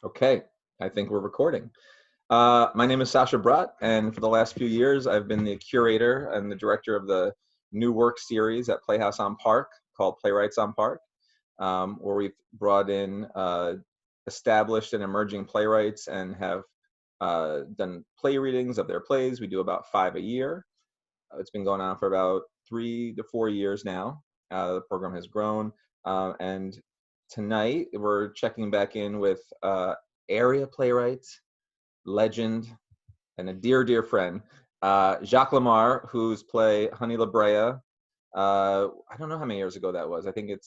Okay, I think we're recording. My name is Sasha Brätt, and for the last few years, I've been the curator and the director of the new work series at Playhouse on Park called Playwrights on Park, where we've brought in established and emerging playwrights and have done play readings of their plays. We do about 5 a year. It's been going on for about 3 to 4 years now. The program has grown, and tonight we're checking back in with area playwright, legend, and a dear friend, Jacques Lamarre, whose play Honey LaBrea. I don't know how many years ago that was. I think it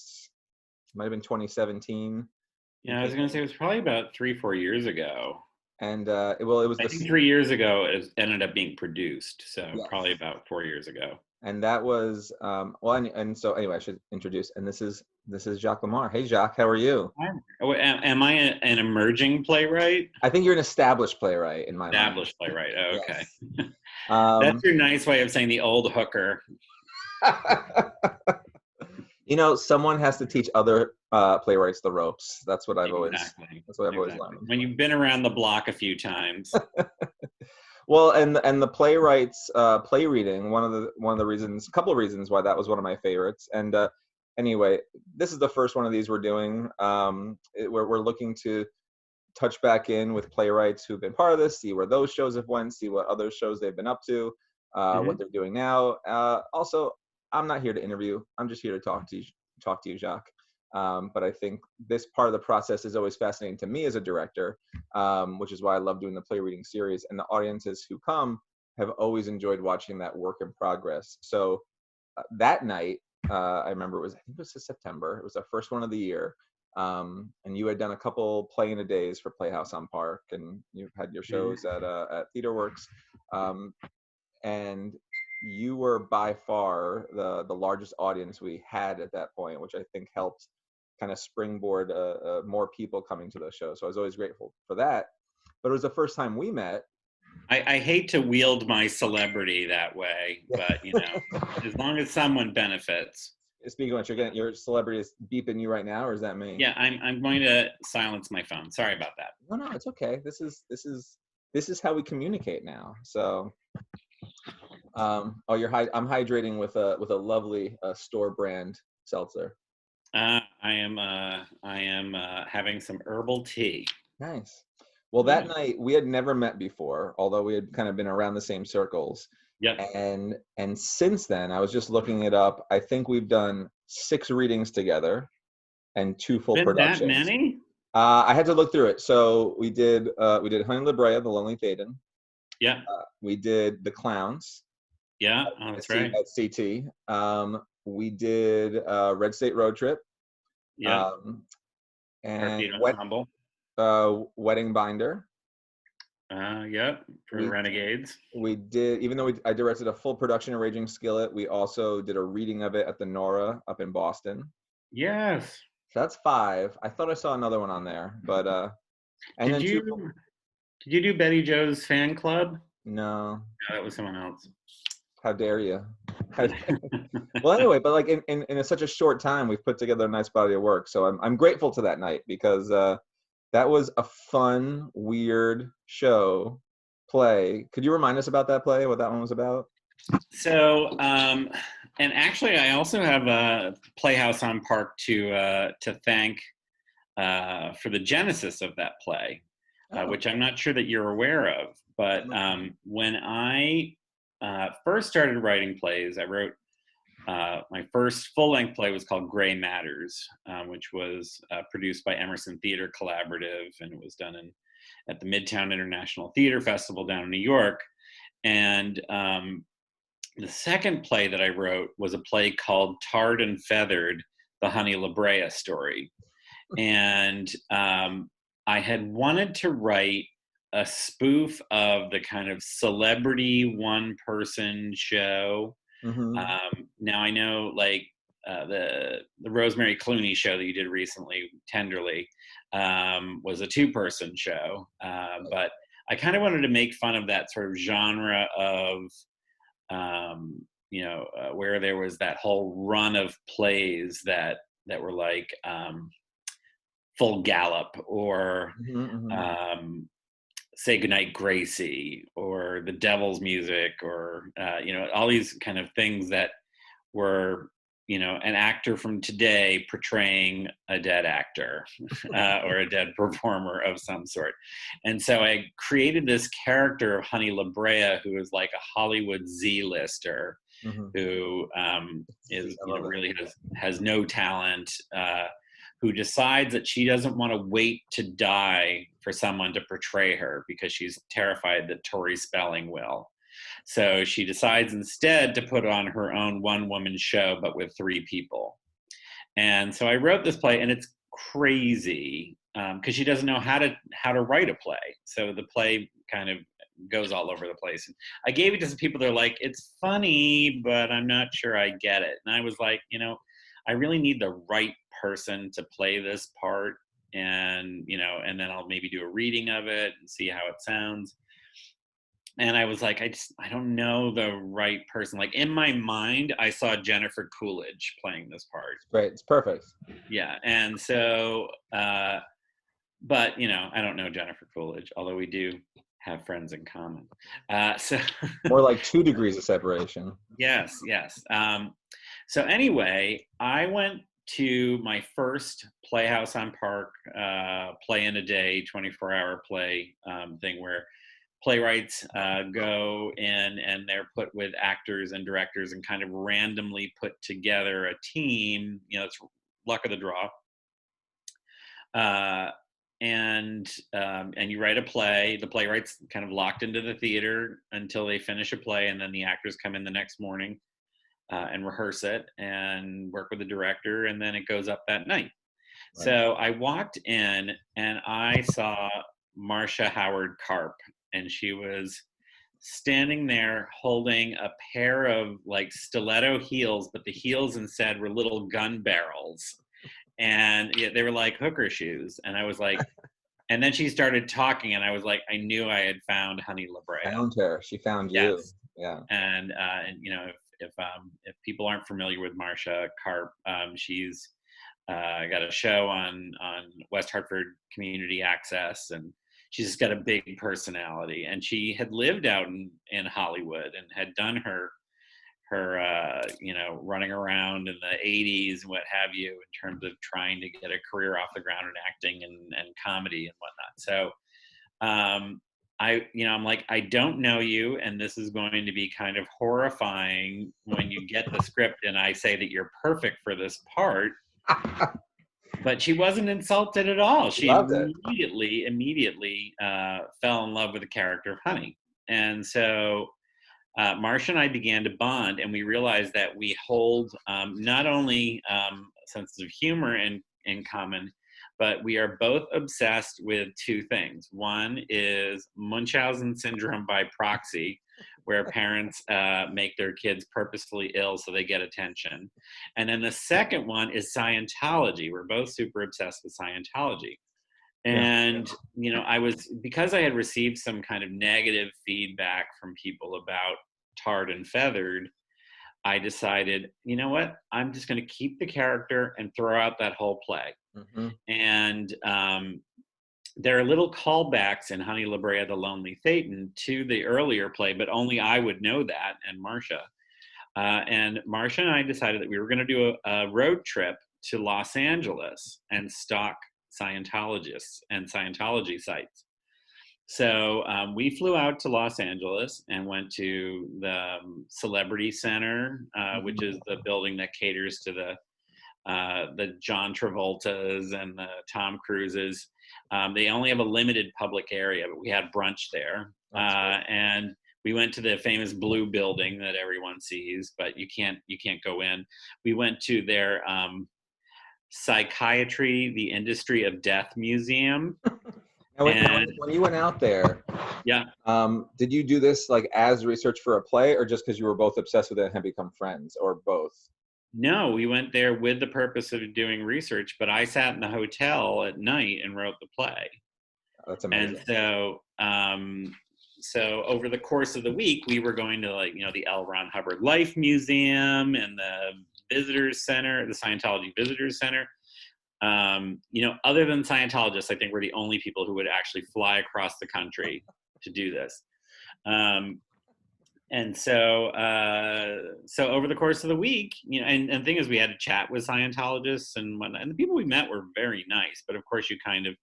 might have been 2017. Yeah, I was going to say it was probably about 3-4 years ago. And it was. I think 3 years ago it ended up being produced, so Yes. probably about 4 years ago. And that was and so anyway, I should introduce. And this is Jacques Lamarre. Hey, Jacques, how are you? Am I an emerging playwright? I think you're an established playwright in my mind. Established playwright. Oh, okay. Yes. That's your nice way of saying the old hooker. You know, someone has to teach other playwrights the ropes. That's what I've always learned. When you've been around the block a few times. Well, and the playwrights play reading, one of the reasons, a couple of reasons why that was one of my favorites. And anyway, this is the first one of these we're doing. We're looking to touch back in with playwrights who've been part of this, see where those shows have went, see what other shows they've been up to, what they're doing now. Also, I'm not here to interview. I'm just here to talk to you, Jacques. But I think this part of the process is always fascinating to me as a director, which is why I love doing the play reading series. And the audiences who come have always enjoyed watching that work in progress. So that night, I remember I think it was September. It was the first one of the year. And you had done a couple play-in-a-days for Playhouse on Park, and you've had your shows at Theater Works. And you were by far the largest audience we had at that point, which I think helped kind of springboard more people coming to those shows. So I was always grateful for that. But it was the first time we met. I hate to wield my celebrity that way, but you know, as long as someone benefits. Speaking of which, your celebrity is beeping you right now, or is that me? Yeah, I'm going to silence my phone. Sorry about that. No, it's okay. This is how we communicate now. So. I'm hydrating with a lovely store brand seltzer. I am having some herbal tea. Nice. Well, that night we had never met before, although we had kind of been around the same circles. Yep. And since then, I was just looking it up. I think we've done 6 readings together and 2 full productions. That many? I had to look through it. So we did Honey LaBrea, the Lonely Thetan. Yeah. We did The Clowns. Yeah, that's right. At CT. We did Red State Road Trip. Yeah. And Wedding Binder. Yeah, for Renegades. We did, even though I directed a full production of Raging Skillet, we also did a reading of it at the Nora up in Boston. Yes. So that's 5. I thought I saw another one on there, but did you do Betty Jo's Fan Club? No, that was someone else. How dare you? Well, anyway, but like in such a short time, we've put together a nice body of work. So I'm grateful to that night, because that was a fun, weird play. Could you remind us about that play? What that one was about? So, and actually, I also have a Playhouse on Park to thank for the genesis of that play, which I'm not sure that you're aware of. But when I first started writing plays, I wrote my first full-length play was called Gray Matters, which was produced by Emerson Theater Collaborative, and it was done at the Midtown International Theater Festival down in New York. And the second play that I wrote was a play called Tarred and Feathered, the Honey LaBrea story. And I had wanted to write a spoof of the kind of celebrity one-person show. Mm-hmm. Now I know, like the Rosemary Clooney show that you did recently, Tenderly, was a 2-person show, but I kind of wanted to make fun of that sort of genre of, where there was that whole run of plays that were like Full Gallop, or Mm-hmm. Say Goodnight Gracie, or The Devil's Music, or all these kind of things that were, an actor from today portraying a dead actor or a dead performer of some sort. And so I created this character of Honey LaBrea, who is like a Hollywood Z-lister, Mm-hmm. who is, I love it. really has no talent, who decides that she doesn't want to wait to die for someone to portray her because she's terrified that Tori Spelling will. So she decides instead to put on her own one-woman show, but with 3 people. And so I wrote this play, and it's crazy because she doesn't know how to write a play. So the play kind of goes all over the place. And I gave it to some people. They're like, it's funny, but I'm not sure I get it. And I was like, I really need the right person to play this part. And, and then I'll maybe do a reading of it and see how it sounds. And I was like, I don't know the right person. Like, in my mind, I saw Jennifer Coolidge playing this part. Great. It's perfect. Yeah. And so, but, I don't know Jennifer Coolidge, although we do have friends in common. So More like 2 degrees of separation. Yes. So anyway, I went to my first Playhouse on Park play in a day, 24-hour play thing, where playwrights go in and they're put with actors and directors and kind of randomly put together a team. It's luck of the draw. And you write a play. The playwright's kind of locked into the theater until they finish a play, and then the actors come in the next morning and rehearse it and work with the director, and then it goes up that night. Right. So I walked in and I saw Marcia Howard Karp, and she was standing there holding a pair of like stiletto heels, but the heels instead were little gun barrels. And they were like hooker shoes. And I was like, and then she started talking, and I was like, I knew I had found Honey LaBrea. Found her. She found you. Yes. Yeah. And if people aren't familiar with Marcia Karp, she's got a show on West Hartford Community Access, and she's just got a big personality. And she had lived out in Hollywood and had done her running around in the 80s and what have you, in terms of trying to get a career off the ground in acting and comedy and whatnot. So I'm like, I don't know you, and this is going to be kind of horrifying when you get the script and I say that you're perfect for this part. But she wasn't insulted at all. She immediately fell in love with the character of Honey. And so Marcia and I began to bond, and we realized that we hold not only senses of humor in common, but we are both obsessed with 2 things. One is Munchausen syndrome by proxy, where parents make their kids purposefully ill so they get attention. And then the second one is Scientology. We're both super obsessed with Scientology. And, because I had received some kind of negative feedback from people about Tarred and Feathered, I decided, you know what, I'm just going to keep the character and throw out that whole play. Mm-hmm. And there are little callbacks in Honey LaBrea, the Lonely Thetan, to the earlier play, but only I would know that, and Marcia. And Marcia and I decided that we were going to do a road trip to Los Angeles and stalk Scientologists and Scientology sites. So we flew out to Los Angeles and went to the Celebrity Center, which is the building that caters to the John Travoltas and the Tom Cruises. They only have a limited public area, but we had brunch there. And we went to the famous blue building that everyone sees, but you can't go in. We went to their Psychiatry, the Industry of Death Museum. When you went out there, yeah, did you do this like as research for a play, or just because you were both obsessed with it and had become friends, or both? No, we went there with the purpose of doing research, but I sat in the hotel at night and wrote the play. That's amazing. And so over the course of the week, we were going to the L. Ron Hubbard Life Museum and the Visitors Center, the Scientology Visitors Center. Other than Scientologists, I think we're the only people who would actually fly across the country to do this. And so over the course of the week, and the thing is, we had to chat with Scientologists and whatnot, and the people we met were very nice. But of course, you kind of,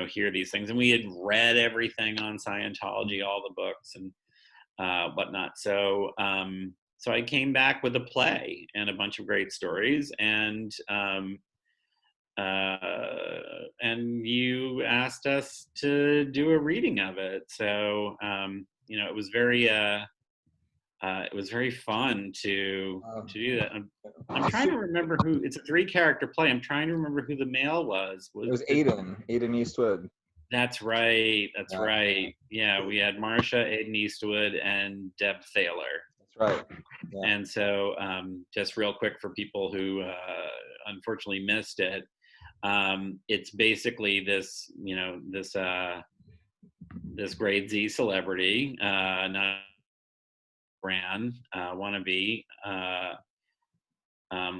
hear these things, and we had read everything on Scientology, all the books and whatnot. So I came back with a play and a bunch of great stories, and you asked us to do a reading of it. So it was very fun to do that. I'm trying to remember who. It's a 3-character play. I'm trying to remember who the male was. It was Aiden Eastwood. That's right. Right. Yeah, we had Marcia, Aiden Eastwood, and Deb Thaler. That's right. Yeah. And so, just real quick for people who unfortunately missed it, it's basically this, this grade Z celebrity, not brand wannabe,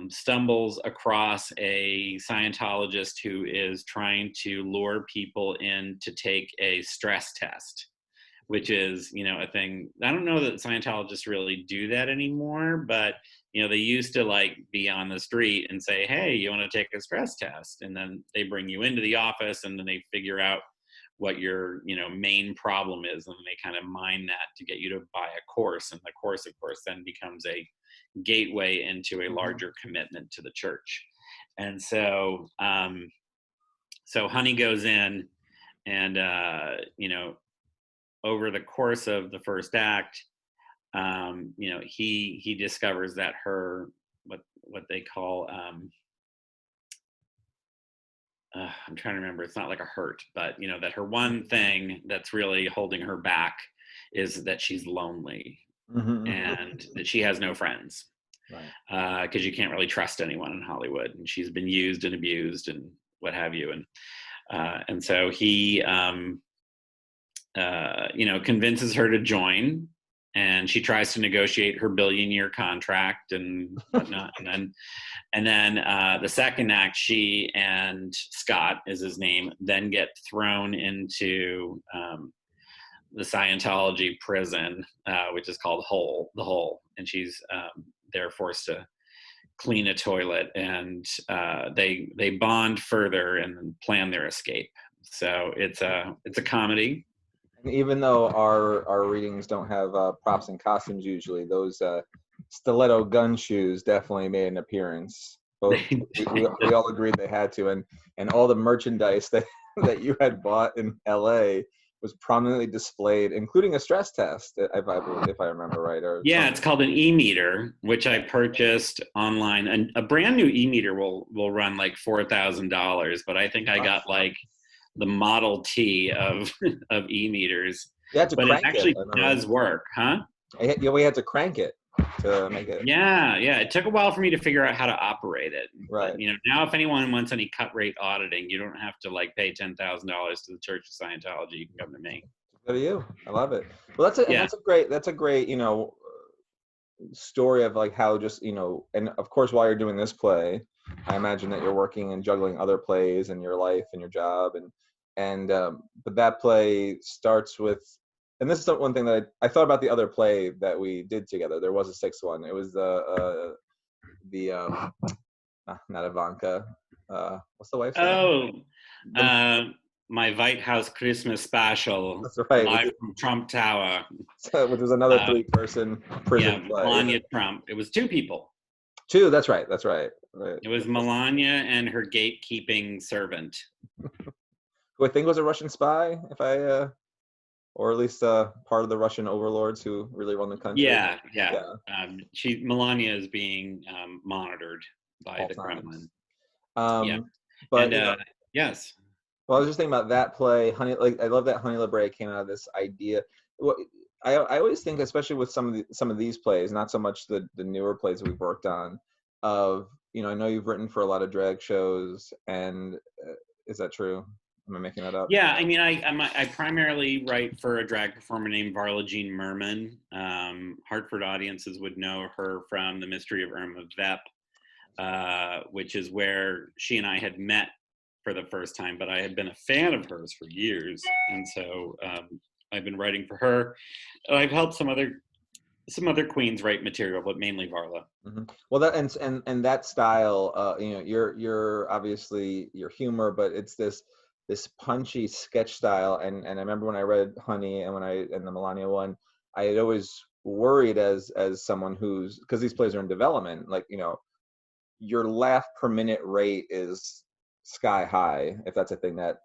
stumbles across a Scientologist who is trying to lure people in to take a stress test, which is, a thing. I don't know that Scientologists really do that anymore, but, they used to be on the street and say, hey, you want to take a stress test? And then they bring you into the office, and then they figure out what your, main problem is. And they kind of mine that to get you to buy a course. And the course, of course, then becomes a gateway into a larger commitment to the church. And so, so Honey goes in, and, over the course of the first act, he discovers that her, what they call, I'm trying to remember, it's not like a hurt, but, that her one thing that's really holding her back is that she's lonely, and that she has no friends. Right. Because you can't really trust anyone in Hollywood, and she's been used and abused and what have you. And so he, convinces her to join, and she tries to negotiate her billion-year contract and whatnot. and then the second act, she and Scott is his name, then get thrown into the Scientology prison, which is called the Hole, and she's they're forced to clean a toilet, and they bond further and plan their escape. So it's a comedy. And even though our readings don't have props and costumes usually, those stiletto gun shoes definitely made an appearance. Both, we all agreed they had to, and all the merchandise that you had bought in LA was prominently displayed, including a stress test, if I remember right. Yeah, it's called an e-meter, which I purchased online. And a brand new e-meter will run like $4,000, but I think I got the Model T of e-meters. But it actually does work, huh? Yeah, we had to crank it to make it. Yeah. It took a while for me to figure out how to operate it. Right. But, now if anyone wants any cut rate auditing, you don't have to pay $10,000 to the Church of Scientology. You can come to me. Go to you. I love it. Well, that's a great story of how just and of course while you're doing this play, I imagine that you're working and juggling other plays in your life and your job, but that play starts with, and this is one thing that I thought about the other play that we did together. There was a sixth one. It was not Ivanka. What's the wife's name? My White House Christmas special. That's right. Live from Trump Tower. Which was another 3-person prison play. Melania Trump. It was 2 people. 2. That's right. Right. It was Melania and her gatekeeping servant, who I think was a Russian spy, or at least part of the Russian overlords who really run the country. Yeah. Melania is being monitored by all the Kremlin. But yes. Well, I was just thinking about that play, Honey. I love that Honey LaBrea came out of this idea. Well, I always think, especially with some of these plays, not so much the newer plays we've worked on, of I know you've written for a lot of drag shows, and is that true? Am I making that up? Yeah, I mean, I primarily write for a drag performer named Varla Jean Merman. Hartford audiences would know her from The Mystery of Irma Vep. which is where she and I had met for the first time, but I had been a fan of hers for years. And so I've been writing for her. I've helped some other queens write material, but mainly Varla. Mm-hmm. Well, that and that style, you know, you're obviously your humor, but it's this punchy sketch style. And I remember when I read Honey and the Melania one, I had always worried as someone who's, because these plays are in development, like, you know, your laugh per minute rate is sky high, if that's a thing that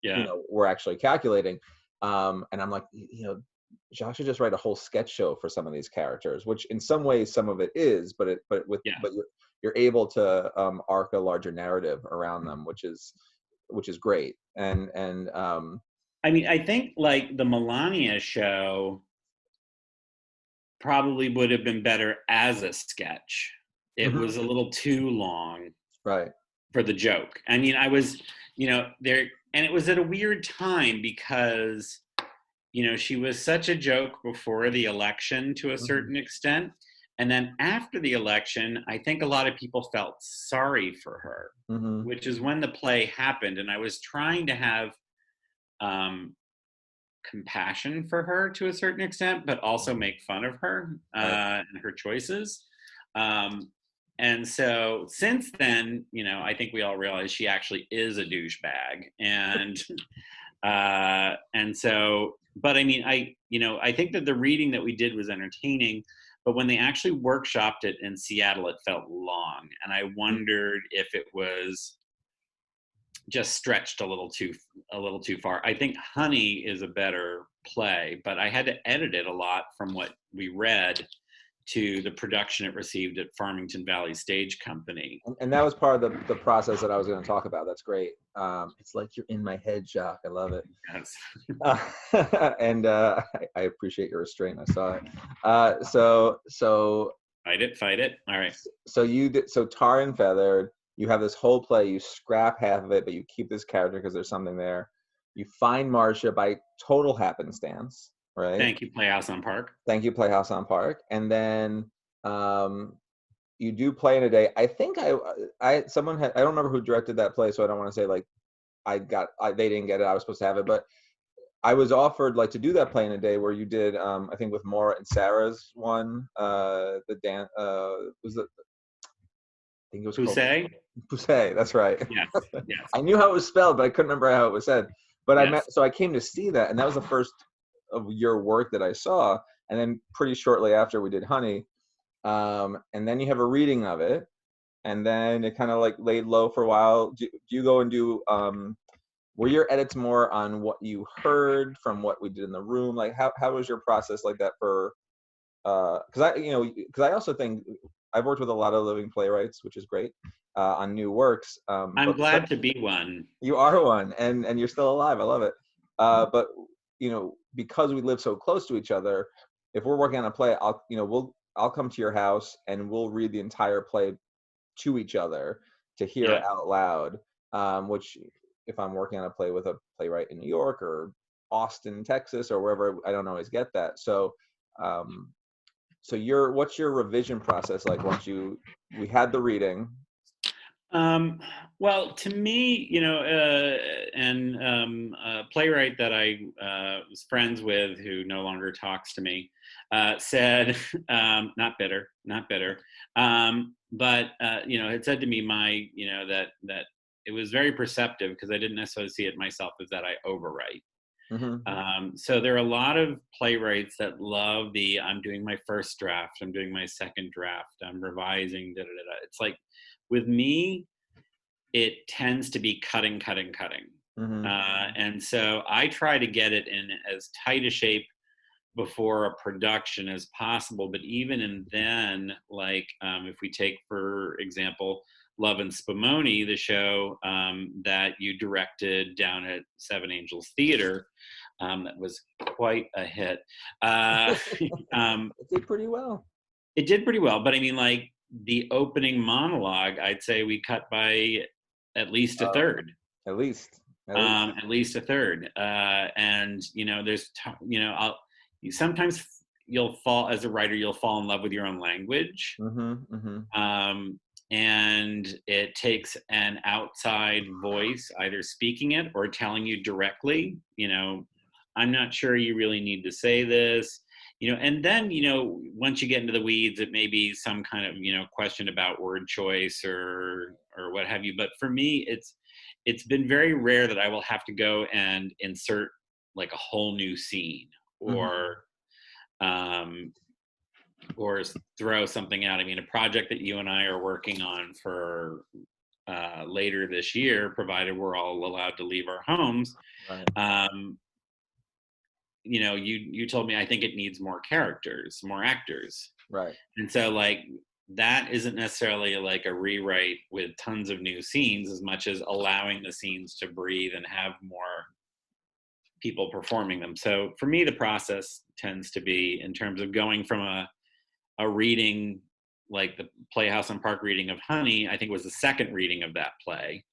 you know we're actually calculating. And I'm like, you know, Jacques should just write a whole sketch show for some of these characters, which in some ways some of it is, but you're able to arc a larger narrative around them, which is great. And I mean, I think like the Melania show probably would have been better as a sketch. It was a little too long, right, for the joke. I mean, I was, you know, there, and it was at a weird time because, you know, she was such a joke before the election to a certain extent. And then after the election, I think a lot of people felt sorry for her, which is when the play happened. And I was trying to have compassion for her to a certain extent, but also make fun of her and her choices. And so since then, you know, I think we all realize she actually is a douchebag. And so, but I mean, I think that the reading that we did was entertaining, but when they actually workshopped it in Seattle, it felt long. And I wondered if it was just stretched a little too far. I think Honey is a better play, but I had to edit it a lot from what we read to the production it received at Farmington Valley Stage Company. And that was part of the process that I was going to talk about. That's great. It's like you're in my head, Jacques. I love it. Yes. And I appreciate your restraint. I saw it. So fight it. All right. So you did, so Tar and Feathered, you have this whole play, you scrap half of it, but you keep this character because there's something there. You find Marcia by total happenstance, right? Thank you, Playhouse on Park. Thank you, Playhouse on Park. And then you do Play in a Day. I think someone had, I don't remember who directed that play, so I don't want to say like they didn't get it, I was supposed to have it, but I was offered like to do that Play in a Day where you did, I think with Maura and Sarah's one, the dance, was it, I think it was Poussey, that's right. Yes. I knew how it was spelled, but I couldn't remember how it was said. But I came to see that, and that was the first of your work that I saw. And then pretty shortly after we did Honey, and then you have a reading of it, and then it kind of like laid low for a while. Do you go and do, were your edits more on what you heard from what we did in the room? Like how was your process like that for, because I also think I've worked with a lot of living playwrights, which is great, on new works. I'm glad to be one. You are one, and you're still alive. I love it. But you know, because we live so close to each other, if we're working on a play, I'll come to your house and we'll read the entire play to each other to hear it out loud. Which, if I'm working on a play with a playwright in New York or Austin, Texas, or wherever, I don't always get that. So, what's your revision process like once we had the reading? Well, to me, you know, a playwright that I was friends with who no longer talks to me said, not bitter, but you know, had said to me, that it was very perceptive because I didn't necessarily see it myself as that I overwrite. So there are a lot of playwrights that love I'm doing my first draft, I'm doing my second draft, I'm revising, It's like, with me, it tends to be cutting. And so I try to get it in as tight a shape before a production as possible. But even then, like if we take, for example, Love and Spumoni, the show that you directed down at Seven Angels Theater, that was quite a hit. It did pretty well. It did pretty well, but I mean, like, the opening monologue, I'd say we cut by at least a third. At least a third. And you know, there's sometimes you'll fall, as a writer, you'll fall in love with your own language. and it takes an outside voice either speaking it or telling you directly, I'm not sure you really need to say this, and then, once you get into the weeds, it may be some kind of, question about word choice or what have you. But for me, it's been very rare that I will have to go and insert like a whole new scene um, or throw something out. I mean, a project that you and I are working on for later this year, provided we're all allowed to leave our homes. Right. You told me I think it needs more characters, more actors. Right. And so like that isn't necessarily like a rewrite with tons of new scenes as much as allowing the scenes to breathe and have more people performing them. So for me, the process tends to be in terms of going from a reading like the Playhouse and Park reading of Honey, I think was the second reading of that play.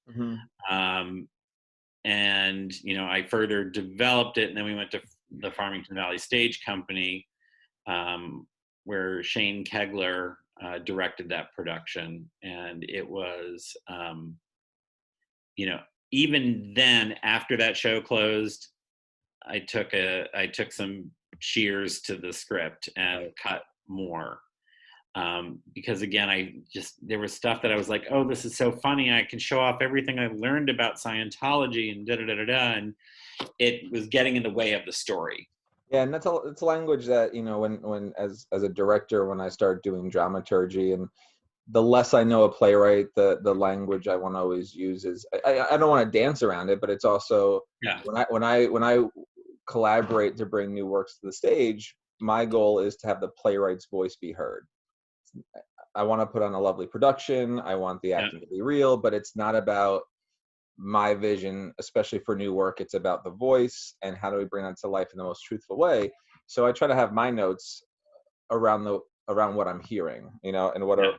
And, I further developed it, and then we went to the Farmington Valley Stage Company, where Shane Kegler directed that production. And it was, even then, after that show closed, I took some shears to the script and cut more. Because again, there was stuff that I was like, oh, this is so funny. I can show off everything I've learned about Scientology and and it was getting in the way of the story. Yeah, and it's a language that, when as a director, when I start doing dramaturgy, and the less I know a playwright, the language I want to always use is, I don't want to dance around it, but it's also, when I collaborate to bring new works to the stage, my goal is to have the playwright's voice be heard. I want to put on a lovely production. I want the acting to be real, but it's not about my vision, especially for new work. It's about the voice and how do we bring that to life in the most truthful way. So I try to have my notes around what I'm hearing, and what are,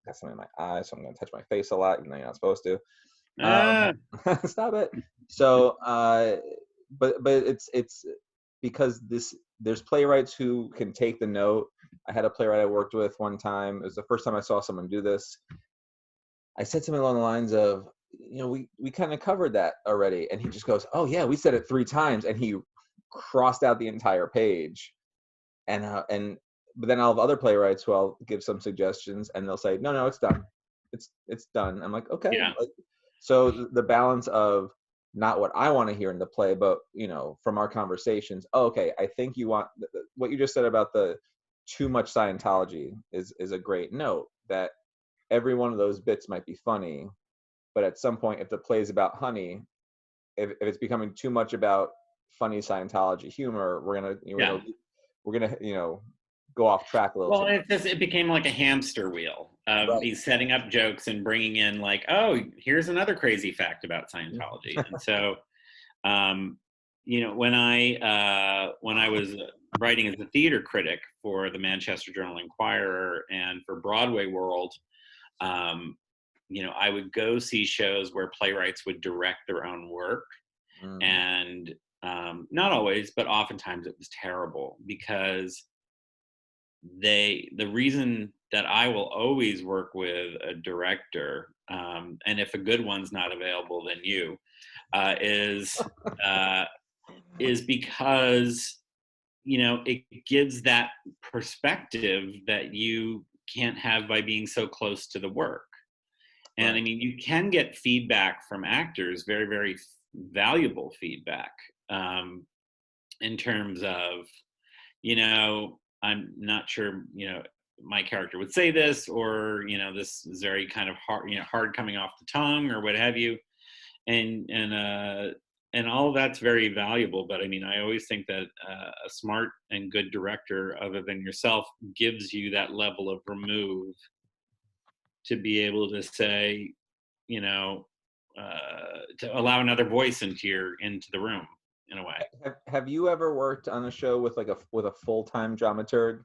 got something in my eye, so I'm going to touch my face a lot, even though you're not supposed to. Stop it. So, but it's because there's playwrights who can take the note. I had a playwright I worked with one time. It was the first time I saw someone do this. I said something along the lines of, we kind of covered that already. And he just goes, oh yeah, we said it 3 times. And he crossed out the entire page. But then I'll have other playwrights who I'll give some suggestions, and they'll say, no, it's done. It's done. I'm like, okay. Yeah. So the balance of not what I want to hear in the play, but, from our conversations, okay, I think you want, what you just said about the too much Scientology is a great note, that every one of those bits might be funny, but at some point, if the play is about honey, if it's becoming too much about funny Scientology humor, we're gonna go off track a little. Well, it became like a hamster wheel of he's setting up jokes and bringing in like, oh, here's another crazy fact about Scientology. And so, when I was writing as a theater critic for the Manchester Journal Enquirer and for Broadway World, I would go see shows where playwrights would direct their own work. And not always, but oftentimes it was terrible, because the reason that I will always work with a director, and if a good one's not available, then you, is because, it gives that perspective that you can't have by being so close to the work. And I mean, you can get feedback from actors, very, very valuable feedback, in terms of, I'm not sure, my character would say this, or, this is very kind of hard, hard coming off the tongue or what have you. And all of that's very valuable. But I mean, I always think that a smart and good director, other than yourself, gives you that level of remove to be able to say, to allow another voice into the room in a way. Have you ever worked on a show with a full-time dramaturg?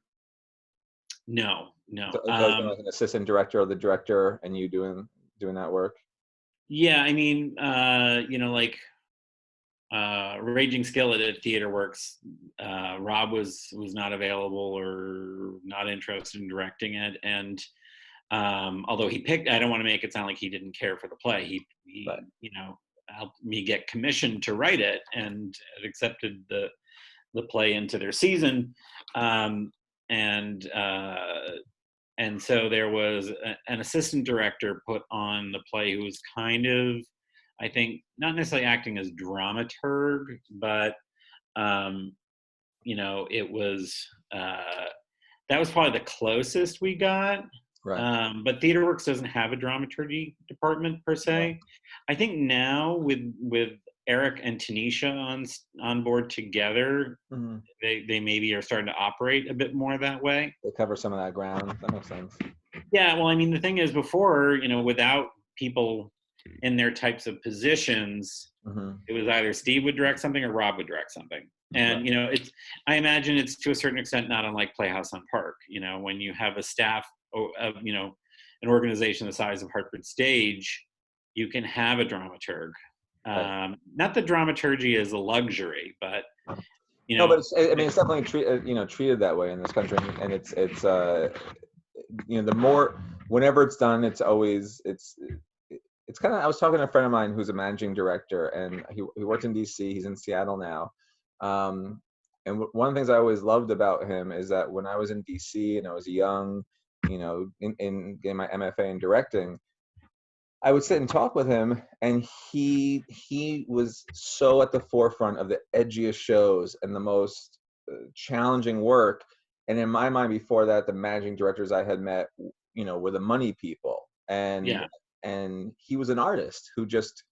No. So like an assistant director or the director, and you doing that work? Yeah, I mean, like Raging Skillet at Theater Works, Rob was not available or not interested in directing it, and Although I don't want to make it sound like he didn't care for the play. He Right. helped me get commissioned to write it, and accepted the play into their season. And so there was an assistant director put on the play who was kind of, I think, not necessarily acting as dramaturg, but it was that was probably the closest we got. Right. But TheaterWorks doesn't have a dramaturgy department per se. I think now with Eric and Tanisha on board together, Mm-hmm. they maybe are starting to operate a bit more that way. They cover some of that ground. That makes sense. Yeah, well, I mean, the thing is, before, without people in their types of positions, Mm-hmm. it was either Steve would direct something or Rob would direct something. And, Right. I imagine it's to a certain extent not unlike Playhouse on Park, when you have a staff of, an organization the size of Hartford Stage, you can have a dramaturg. Right. Not that dramaturgy is a luxury, but, No, but it's definitely treated that way in this country, and it's the more, whenever it's done, it's always it's kind of, I was talking to a friend of mine who's a managing director, and he worked in DC. He's in Seattle now. And one of the things I always loved about him is that when I was in DC and I was young, in getting my MFA in directing, I would sit and talk with him, and he was so at the forefront of the edgiest shows and the most challenging work. And in my mind, before that, the managing directors I had met, were the money people, yeah. and he was an artist who just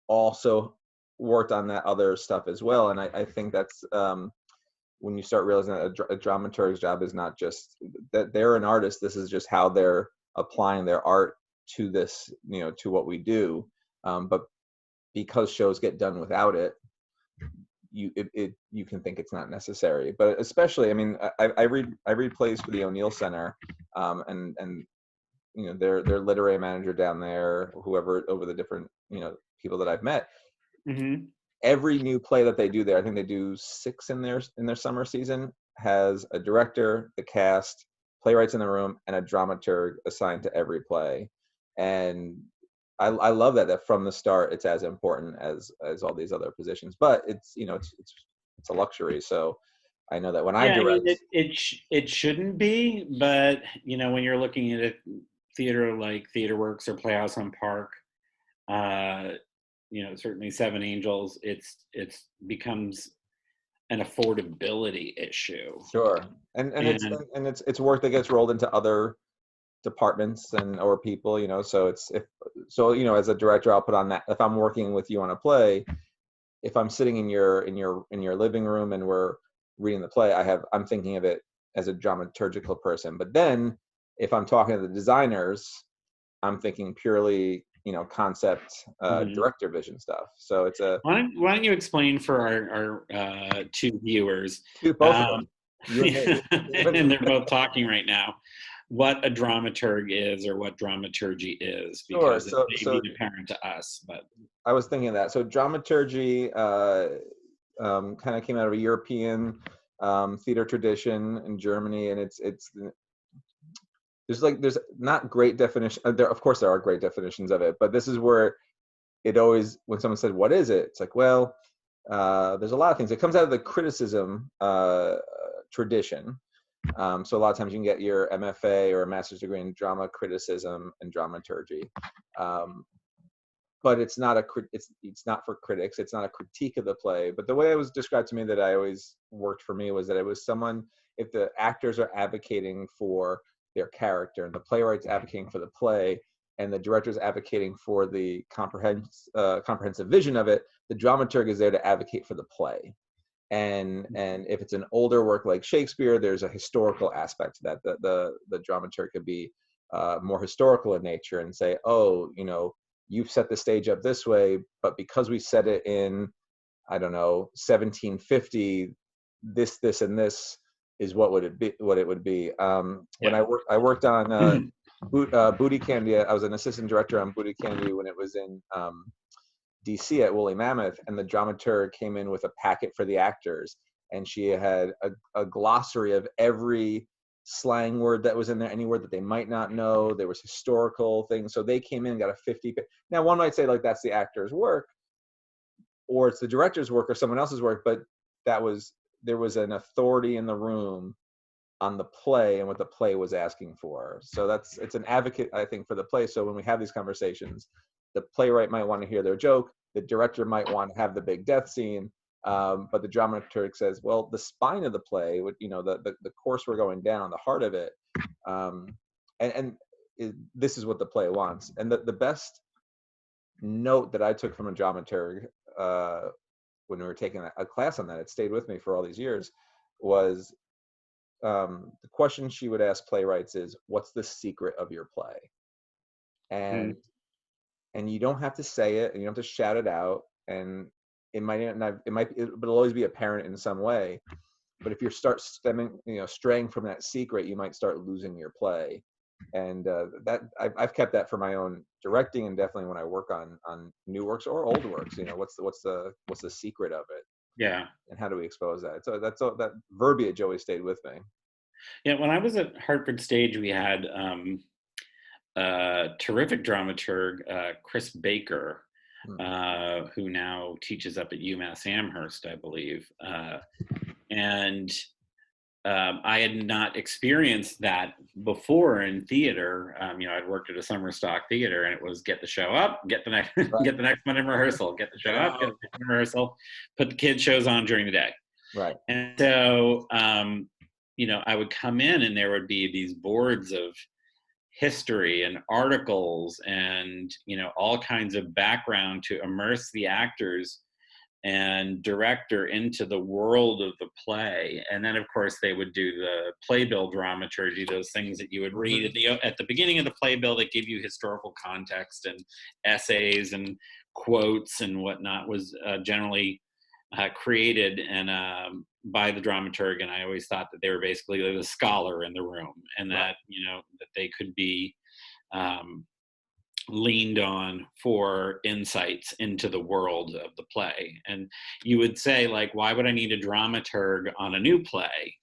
also worked on that other stuff as well. And I think that's when you start realizing that a dramaturg's job is not just that they're an artist. This is just how they're applying their art to this, to what we do. But because shows get done without it, you can think it's not necessary. But especially, I read plays for the O'Neill Center, and their literary manager down there, whoever, over the different people that I've met. Mm-hmm. Every new play that they do there, I think they do 6 in their summer season, has a director, the cast, playwrights in the room, and a dramaturg assigned to every play. And I love that from the start it's as important as all these other positions. But it's it's a luxury. So I know that when I Yeah, I mean, direct, it shouldn't be, but when you're looking at a theater like TheaterWorks or Playhouse on Park, certainly Seven Angels, it's becomes an affordability issue. sure, and And it's work that gets rolled into other departments or people, so as a director, I'll put on that. If I'm working with you on a play, if I'm sitting in your living room and we're reading the play, I'm thinking of it as a dramaturgical person. But then if I'm talking to the designers, I'm thinking purely concept, Mhm. director vision stuff. So it's a Why don't you explain for our two viewers, both of them, you and me. and they're both talking right now, what a dramaturg is or what dramaturgy is, Sure. because it may So be apparent to us. But I was thinking of that. So dramaturgy kind of came out of a European theater tradition in Germany, and it's there's not great definition. There, of course, there are great definitions of it, but this is where it always, when someone said, "What is it?" It's like, well, there's a lot of things. It comes out of the criticism tradition. So a lot of times you can get your MFA or a master's degree in drama criticism and dramaturgy. But it's not it's not for critics. It's not a critique of the play. But the way it was described to me, that I always worked for me, was that it was someone, if the actors are advocating for their character and the playwright's advocating for the play and the director's advocating for the comprehensive vision of it, the dramaturg is there to advocate for the play. And if it's an older work like Shakespeare, there's a historical aspect to that. The dramaturg could be more historical in nature and say, oh, you've set the stage up this way, but because we set it in, I don't know, 1750, this, and this is what it would be. When I worked on Booty Candy, I was an assistant director on Booty Candy when it was in DC at Woolly Mammoth, and the dramaturg came in with a packet for the actors, and she had a glossary of every slang word that was in there, any word that they might not know. There was historical things. So they came in and got a 50. Now, one might say like that's the actor's work, or it's the director's work, or someone else's work, but there was an authority in the room on the play and what the play was asking for. So it's an advocate, I think, for the play. So when we have these conversations, the playwright might want to hear their joke, the director might want to have the big death scene, but the dramaturg says, well, the spine of the play, the course we're going down, the heart of it, this is what the play wants. And the best note that I took from a dramaturg when we were taking a class on that, it stayed with me for all these years, was the question she would ask playwrights is, what's the secret of your play? And you don't have to say it, and you don't have to shout it out, and it'll always be apparent in some way. But if you start straying from that secret, you might start losing your play. And that I've kept that for my own directing, and definitely when I work on new works or old works, what's the secret of it? Yeah. And how do we expose that? So that verbiage always stayed with me. Yeah, when I was at Hartford Stage, we had a terrific dramaturg, Chris Baker, who now teaches up at UMass Amherst, I believe. And I had not experienced that before in theater. I'd worked at a summer stock theater, and it was get the show up, get the next get the next one in rehearsal, get the show up, get the next one in rehearsal, put the kids' shows on during the day. Right. And so, I would come in, and there would be these boards of history and articles and, all kinds of background to immerse the actors and director into the world of the play. And then, of course, they would do the playbill dramaturgy, those things that you would read at the beginning of the playbill that give you historical context, and essays and quotes and whatnot was generally created and by the dramaturg. And I always thought that they were basically the scholar in the room, and that, that they could be leaned on for insights into the world of the play. And you would say, like, why would I need a dramaturg on a new play?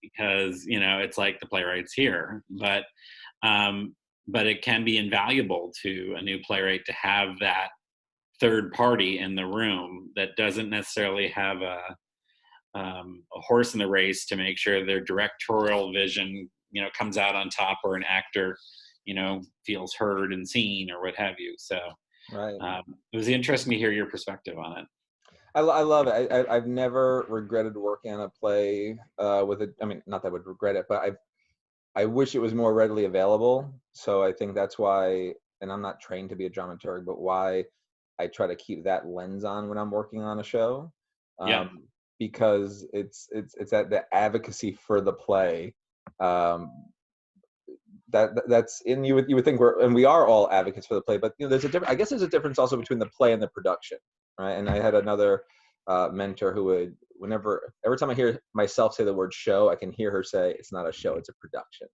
Because, it's like the playwright's here, but it can be invaluable to a new playwright to have that third party in the room that doesn't necessarily have a horse in the race to make sure their directorial vision, comes out on top, or an actor, feels heard and seen, or what have you. So it was interesting to hear your perspective on it. I love it. I've never regretted working on a play with it. I mean, not that I would regret it, but I wish it was more readily available. So I think that's why, and I'm not trained to be a dramaturg, but why I try to keep that lens on when I'm working on a show. Because it's that the advocacy for the play. That's in you would think we are all advocates for the play, but there's I guess there's a difference also between the play and the production, right? And I had another mentor who would, every time I hear myself say the word show, I can hear her say it's not a show, it's a production.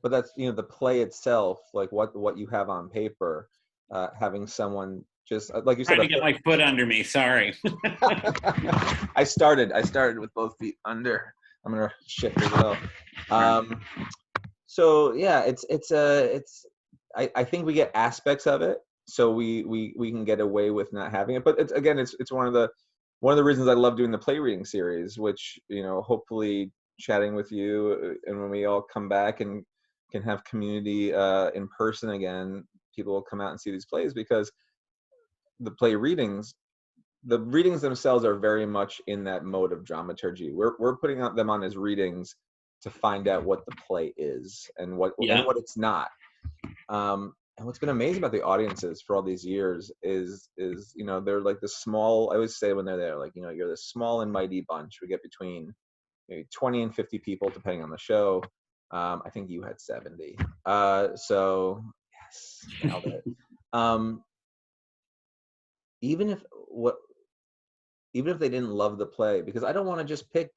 But that's the play itself, like what you have on paper, having someone just like you said, trying to get my foot under me. Sorry. I started with both feet under. I'm gonna shift as well. So yeah, I think we get aspects of it, so we can get away with not having it. But it's one of the reasons I love doing the play reading series, which hopefully chatting with you, and when we all come back and can have community in person again, people will come out and see these plays, because the readings themselves are very much in that mode of dramaturgy. We're putting them on as readings to find out what the play is and what it's not. And what's been amazing about the audiences for all these years is they're like the small. I always say when they're there, like you're this small and mighty bunch. We get between maybe 20 and 50 people depending on the show. I think you had 70. So yes, nailed it. Even if they didn't love the play, because I don't want to just pick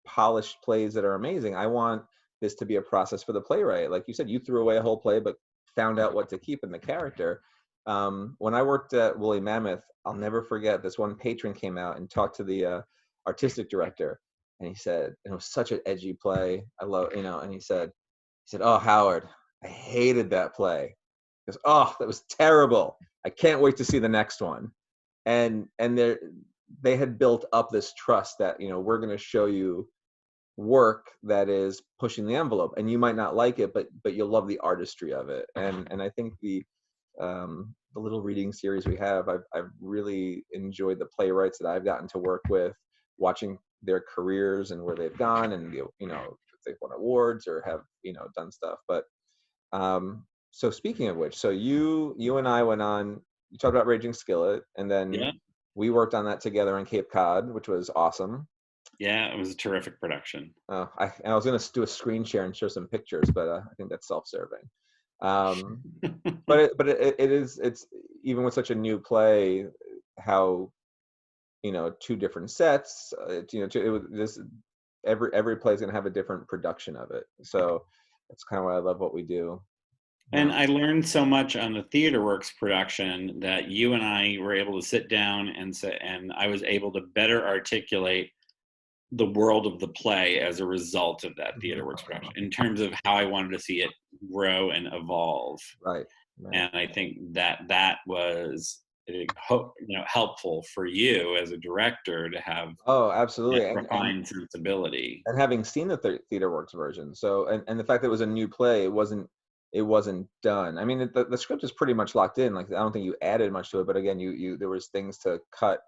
polished plays that are amazing. I want this to be a process for the playwright. Like you said, you threw away a whole play, but found out what to keep in the character. When I worked at Woolly Mammoth, I'll never forget, this one patron came out and talked to the artistic director. and he said, and it was such an edgy play. I love, and he said, "Oh, Howard, I hated that play. He goes, oh, that was terrible. I can't wait to see the next one." And they had built up this trust that, we're going to show you work that is pushing the envelope, and you might not like it, but you'll love the artistry of it. And I think the little reading series we have, I've really enjoyed the playwrights that I've gotten to work with, watching their careers and where they've gone, and if they've won awards or have done stuff. But so speaking of which, so you and I went on. You talked about Raging Skillet, and then Yeah. we worked on that together in Cape Cod, which was awesome. Yeah, it was a terrific production. I was going to do a screen share and show some pictures, but I think that's self-serving. But it's even with such a new play, how two different sets. Every play is going to have a different production of it. So that's kind of why I love what we do. And I learned so much on the TheaterWorks production that you and I were able to sit down and I was able to better articulate the world of the play as a result of that TheaterWorks production, in terms of how I wanted to see it grow and evolve. Right. And I think that was helpful for you as a director to have absolutely that refined sensibility. And having seen the TheaterWorks version, so and the fact that it was a new play, it wasn't done. I mean, the script is pretty much locked in. Like, I don't think you added much to it, but again, you there was things to cut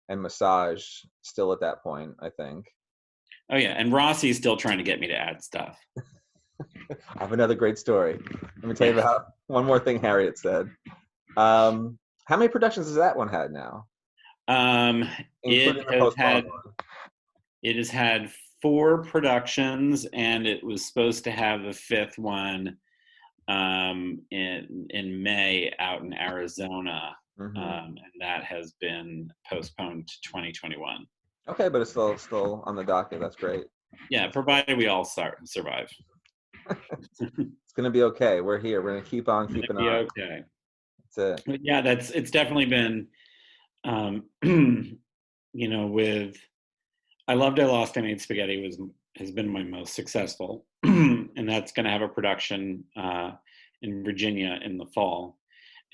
and massage still at that point, I think. Oh yeah, and Rossi's still trying to get me to add stuff. I have another great story. Let me tell you about one more thing Harriet said. How many productions has that one had now? Including the postponed one. It has had 4 productions, and it was supposed to have the 5th one in May out in Arizona. And that has been postponed to 2021. Okay, but it's still on the docket. That's great. Yeah, provided we all survive. It's gonna be okay. We're here. We're gonna keep on keeping on. Okay. That's it. But yeah, it's definitely been, with I Loved, I Lost, I Made Spaghetti has been my most successful, and that's going to have a production in Virginia in the fall.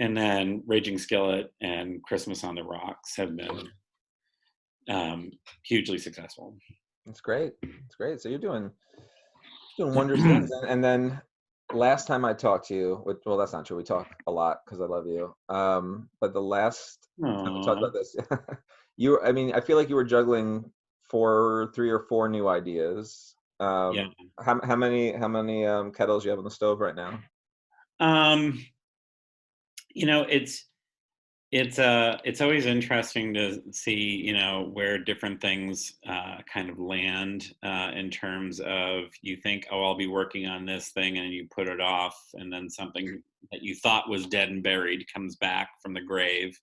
And then Raging Skillet and Christmas on the Rocks have been hugely successful. That's great. It's great. So you're doing wondrous things. And then last time I talked to you, well, that's not true. We talk a lot because I love you. But the last time we talked about this, I feel like you were juggling 3 or 4 new ideas. Yeah. How many kettles do you have on the stove right now? It's always interesting to see, where different things kind of land in terms of, you think, oh, I'll be working on this thing, and you put it off, and then something that you thought was dead and buried comes back from the grave.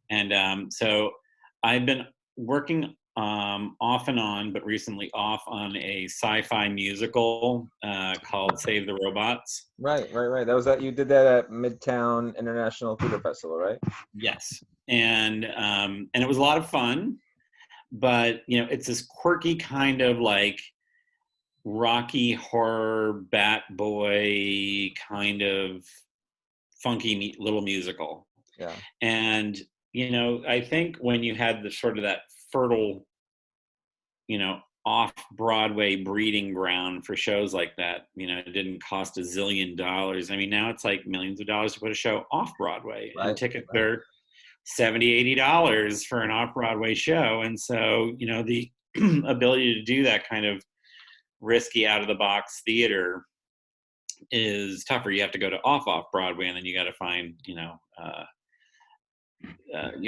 And so I've been working off and on, but recently off on a sci-fi musical called Save the Robots. Right. That was you did that at Midtown International Theater Festival, right? Yes. And it was a lot of fun, but it's this quirky kind of like Rocky Horror Bat Boy kind of funky little musical. Yeah. And I think when you had the sort of that fertile, off-Broadway breeding ground for shows like that, it didn't cost $1 zillion. I mean, now it's like millions of dollars to put a show off-Broadway. Right, and tickets are $70, $80 for an off-Broadway show. And so, the ability to do that kind of risky out-of-the-box theater is tougher. You have to go to off-Broadway, and then you got to find, you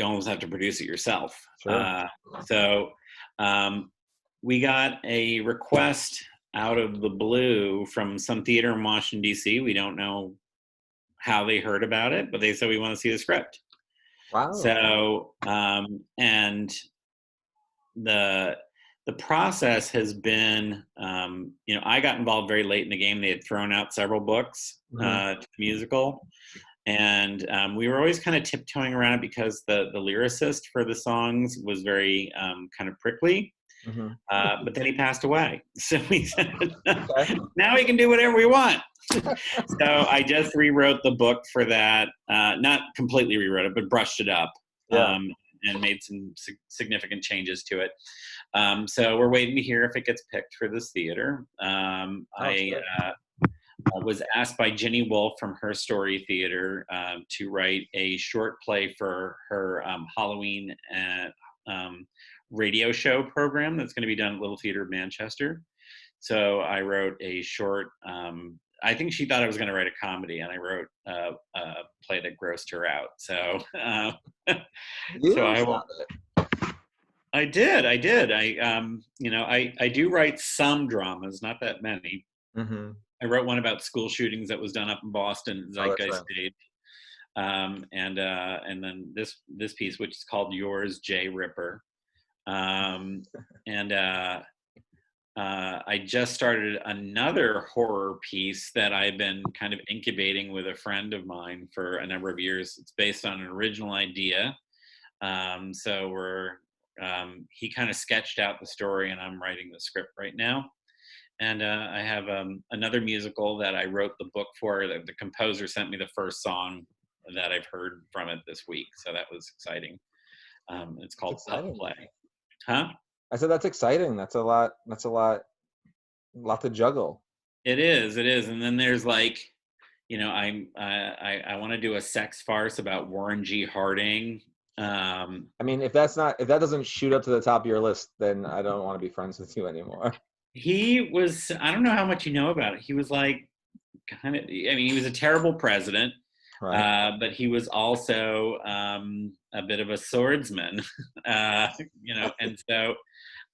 almost have to produce it yourself. Sure. So we got a request out of the blue from some theater in Washington, D.C. We don't know how they heard about it, but they said, we want to see the script. Wow. So, and the process has been, I got involved very late in the game. They had thrown out several books to the musical. And we were always kind of tiptoeing around it because the lyricist for the songs was very kind of prickly. Mm-hmm. But then he passed away. So we said, Okay. now we can do whatever we want. So I just rewrote the book for that. Not completely rewrote it, but brushed it up. Yeah. And made some significant changes to it. So we're waiting to hear if it gets picked for this theater. I was asked by Ginny Wolfe from Her Story Theater to write a short play for her Halloween radio show program that's going to be done at Little Theater of Manchester. So I wrote a short, I think she thought I was going to write a comedy, and I wrote a play that grossed her out. So, so I will. I did. I do write some dramas, not that many. Mm-hmm. I wrote one about school shootings that was done up in Boston, Zeitgeist Stage. And then this piece, which is called Yours, J. Ripper. I just started another horror piece that I've been kind of incubating with a friend of mine for a number of years. It's based on an original idea. He kind of sketched out the story, and I'm writing the script right now. And I have another musical that I wrote the book for. The composer sent me the first song that I've heard from it this week, so that was exciting. It's called Pup Play. Huh? I said that's exciting. That's a lot to juggle. It is. And then there's I want to do a sex farce about Warren G. Harding. I mean, if that doesn't shoot up to the top of your list, then I don't want to be friends with you anymore. He was, I don't know how much you know about it. He was he was a terrible president, right. But he was also a bit of a swordsman, and so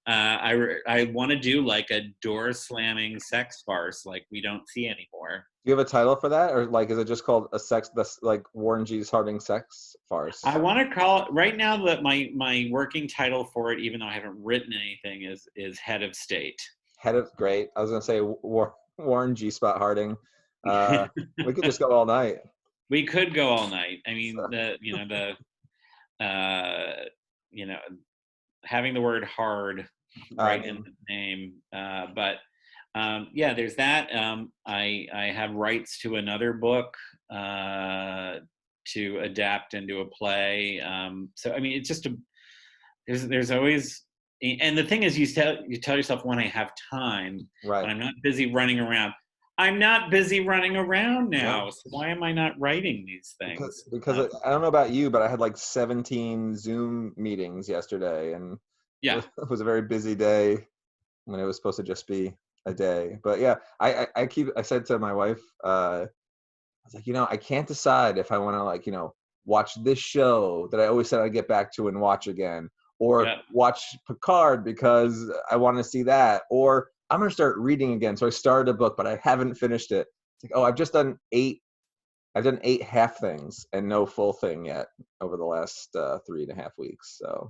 I want to do a door slamming sex farce like we don't see anymore. Do you have a title for that, or is it just called Warren G's Harding sex farce? I want to call it right now that my working title for it, even though I haven't written anything, is Head of State. Great. I was gonna say Warren G. Spot Harding. We could just go all night. We could go all night. I mean, having the word hard right in the name. There's that. I have rights to another book to adapt into a play. So I mean, it's just there's always. And the thing is, you tell yourself, when I have time, right, when I'm not busy running around. I'm not busy running around now, so why am I not writing these things? Because I don't know about you, but I had 17 Zoom meetings yesterday, and it was a very busy day when it was supposed to just be a day. But yeah, I said to my wife, I was like, I can't decide if I want to watch this show that I always said I'd get back to and watch again, or watch Picard because I want to see that, or I'm going to start reading again. So I started a book, but I haven't finished it. It's I've just done 8 half things and no full thing yet over the last 3.5 weeks. So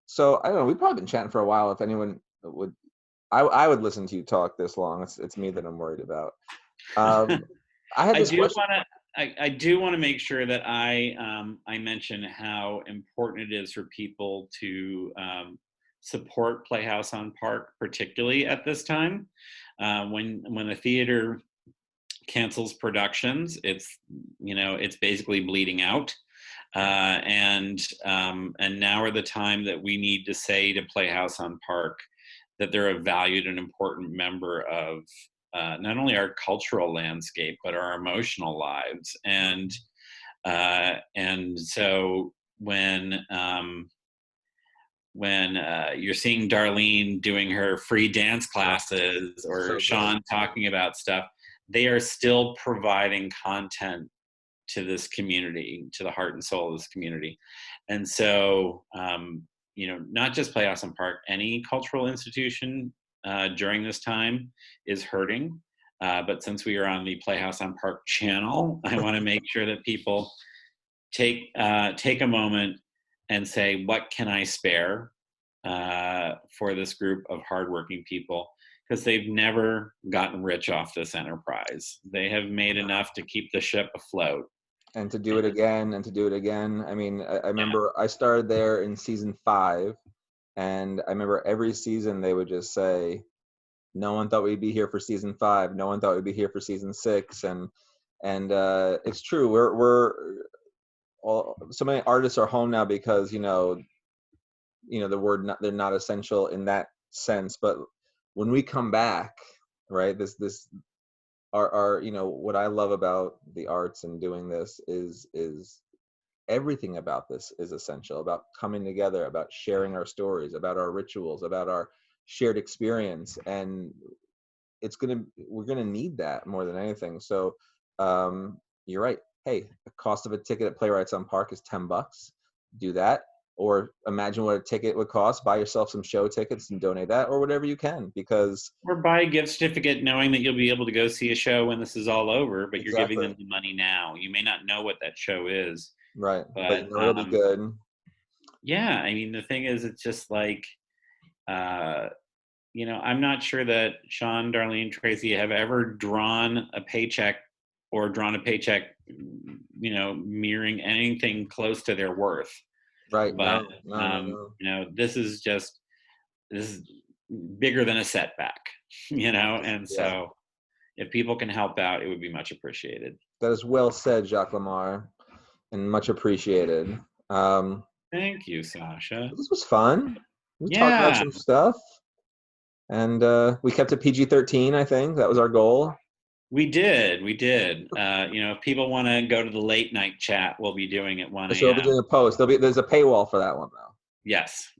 so I don't know. We've probably been chatting for a while. If anyone would, I would listen to you talk this long. It's me that I'm worried about. I do want to make sure that I mention how important it is for people to support Playhouse on Park, particularly at this time. When a theater cancels productions, it's basically bleeding out. And now are the time that we need to say to Playhouse on Park that they're a valued and important member of not only our cultural landscape, but our emotional lives. And so when you're seeing Darlene doing her free dance classes, or Sean talking about stuff, they are still providing content to this community, to the heart and soul of this community. And so, not just Playhouse on Park, any cultural institution during this time is hurting. But since we are on the Playhouse on Park channel, I want to make sure that people take a moment and say, what can I spare for this group of hardworking people? Because they've never gotten rich off this enterprise. They have made enough to keep the ship afloat. And to do it again, and to do it again. I mean, I remember I started there in season 5, And I remember every season they would just say, no one thought we'd be here for season 5. No one thought we'd be here for season 6. And it's true. So many artists are home now because, they're not essential in that sense. But when we come back, right, our what I love about the arts and doing this is everything about this is essential, about coming together, about sharing our stories, about our rituals, about our shared experience. And we're gonna need that more than anything. So you're right. Hey, the cost of a ticket at Playwrights on Park is $10. Do that. Or imagine what a ticket would cost. Buy yourself some show tickets and donate that, or whatever you can, because or buy a gift certificate knowing that you'll be able to go see a show when this is all over, but you're giving exactly. them the money now. You may not know what that show is, Right. but It'll be good. Yeah, I mean, the thing is, it's just like, I'm not sure that Sean, Darlene, Tracy have ever drawn a paycheck mirroring anything close to their worth. Right. But No. this is bigger than a setback, and so if people can help out, it would be much appreciated. That is well said, Jacques Lamarre, and much appreciated. Thank you, Sasha. This was fun. We talked about Yeah, some stuff, and we kept it PG-13. I think that was our goal. we did. If people want to go to the late night chat, we'll be doing it 1 a.m. So we'll be doing a post. There's a paywall for that one, though. Yes.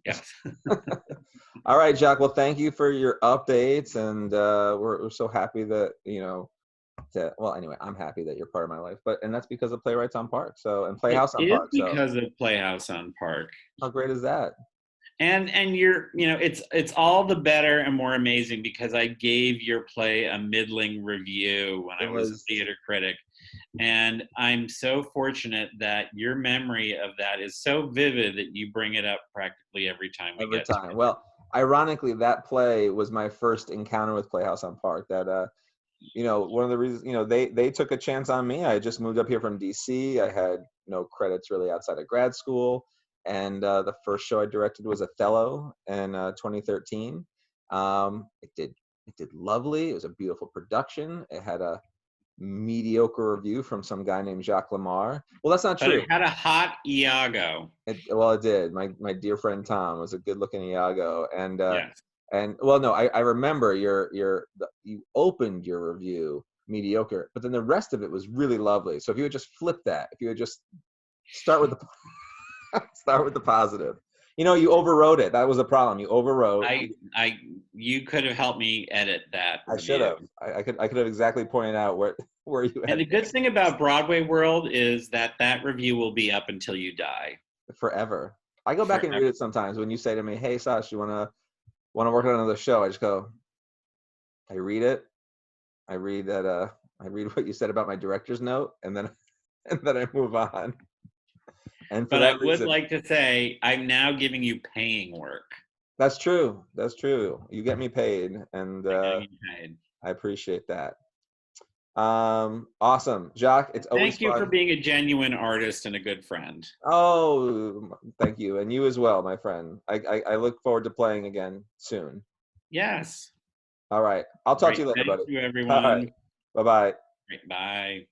All right, Jacques. Well, thank you for your updates, and we're so happy that anyway, I'm happy that you're part of my life, and that's because of Playwrights on Park, and Playhouse on Park. It is because of Playhouse on Park. How great is that? And it's all the better and more amazing because I gave your play a middling review when I was a theater critic. And I'm so fortunate that your memory of that is so vivid that you bring it up practically every time we get to it. Well, ironically, that play was my first encounter with Playhouse on Park. That one of the reasons, they took a chance on me. I just moved up here from DC. I had no credits really outside of grad school. And the first show I directed was Othello in 2013. It did lovely. It was a beautiful production. It had a mediocre review from some guy named Jacques Lamarre. Well, that's not true. But it had a hot Iago. It did. My dear friend Tom was a good-looking Iago, and yes. And well, no, I remember you opened your review mediocre, but then the rest of it was really lovely. So if you would just flip that, if you would just start with the positive. You overwrote it. That was the problem. You overwrote. You could have helped me edit that. I should have. I could have exactly pointed out where you. And the good thing about Broadway World is that review will be up until you die. Forever. I go back and read it sometimes when you say to me, "Hey, Sasha, you want to work on another show?" I just go. I read it. I read that. I read what you said about my director's note, and then I move on. But I would like to say I'm now giving you paying work. That's true. You get me paid, and I appreciate that. Awesome, Jacques. It's always thank you fun. for being a genuine artist and a good friend. Oh, thank you, and you as well, my friend. I look forward to playing again soon. Yes. All right. I'll talk to you later, buddy. Thank you, everyone. All right. Bye-bye. Bye.